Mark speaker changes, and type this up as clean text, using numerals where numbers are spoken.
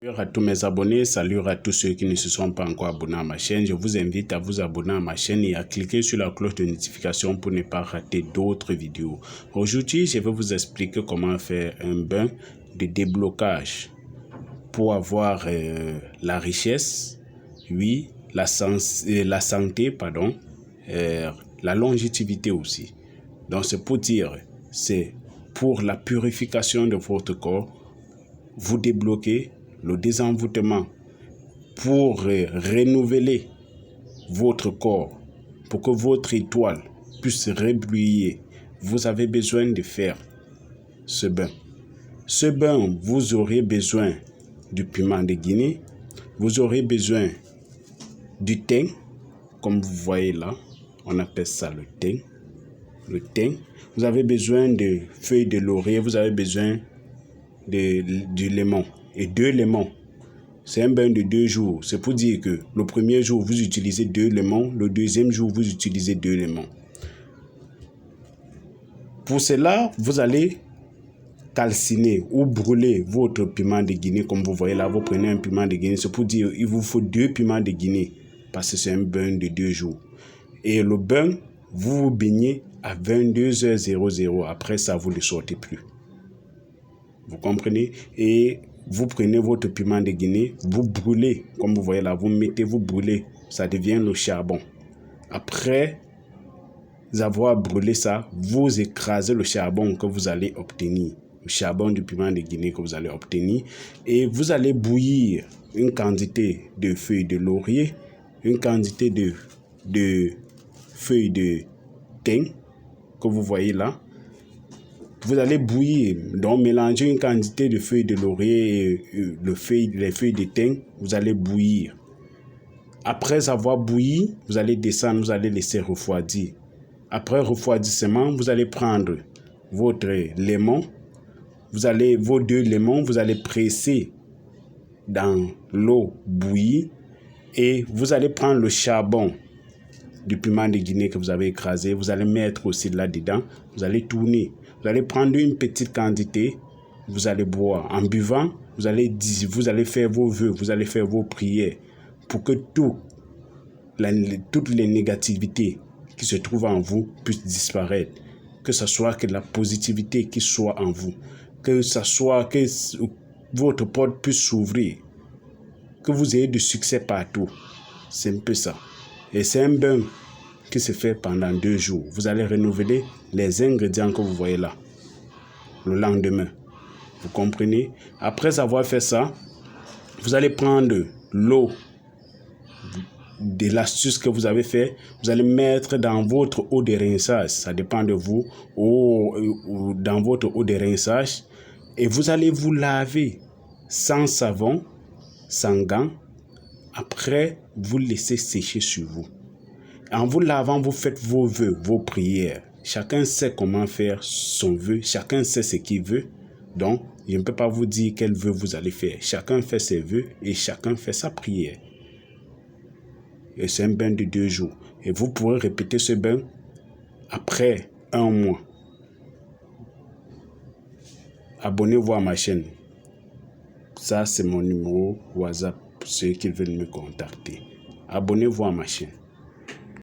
Speaker 1: Salut à tous mes abonnés, salut à tous ceux qui ne se sont pas encore abonnés à ma chaîne. Je vous invite à vous abonner à ma chaîne et à cliquer sur la cloche de notification pour ne pas rater d'autres vidéos. Aujourd'hui, je vais vous expliquer comment faire un bain de déblocage pour avoir la richesse, oui, la santé, pardon, la longévité aussi. Donc c'est pour dire, c'est pour la purification de votre corps, vous débloquez le désenvoûtement pour renouveler votre corps, pour que votre étoile puisse rebriller. Vous avez besoin de faire ce bain. Ce bain, vous aurez besoin du piment de Guinée, vous aurez besoin du thym, comme vous voyez là, on appelle ça le thym. Le thym. Vous avez besoin de feuilles de laurier, vous avez besoin du limon et 2 limons. C'est un bain de 2 jours. C'est pour dire que le premier jour, vous utilisez 2 limons, le deuxième jour, vous utilisez 2 limons. Pour cela, vous allez calciner ou brûler votre piment de Guinée. Comme vous voyez là, vous prenez un piment de Guinée. C'est pour dire qu'il vous faut 2 piments de Guinée parce que c'est un bain de 2 jours. Et le bain, vous vous baignez à 22h00. Après ça, vous ne le sortez plus. Vous comprenez? Et vous prenez votre piment de Guinée, vous brûlez, comme vous voyez là, vous brûlez, ça devient le charbon. Après avoir brûlé ça, vous écrasez le charbon que vous allez obtenir, le charbon du piment de Guinée que vous allez obtenir, et vous allez bouillir une quantité de feuilles de laurier, une quantité de feuilles de thym que vous voyez là. Vous allez bouillir, donc mélanger une quantité de feuilles de laurier et les feuilles de thym, vous allez bouillir. Après avoir bouilli, vous allez descendre, vous allez laisser refroidir. Après refroidissement, vous allez prendre votre limon, vos 2 limons, vous allez presser dans l'eau bouillie et vous allez prendre le charbon du piment de Guinée que vous avez écrasé, vous allez mettre aussi là-dedans, vous allez tourner. Vous allez prendre une petite quantité, vous allez boire. En buvant, vous allez faire vos vœux, vous allez faire vos prières pour que toutes les négativités qui se trouvent en vous puissent disparaître. Que ce soit que la positivité qui soit en vous, que ce soit que votre porte puisse s'ouvrir, que vous ayez du succès partout. C'est un peu ça. Et c'est un bain qui se fait pendant 2 jours. Vous allez renouveler les ingrédients que vous voyez là le lendemain. Vous comprenez? Après avoir fait ça, vous allez prendre l'eau de l'astuce que vous avez fait, vous allez mettre dans votre eau de rinçage, ça dépend de vous, ou dans votre eau de rinçage, et vous allez vous laver sans savon, sans gants. Après, vous laissez sécher sur vous. En vous lavant, vous faites vos vœux, vos prières. Chacun sait comment faire son vœu, chacun sait ce qu'il veut. Donc, je ne peux pas vous dire quel vœu vous allez faire. Chacun fait ses vœux et chacun fait sa prière. Et c'est un bain de 2 jours. Et vous pourrez répéter ce bain après 1 mois. Abonnez-vous à ma chaîne. Ça, c'est mon numéro WhatsApp pour ceux qui veulent me contacter. Abonnez-vous à ma chaîne.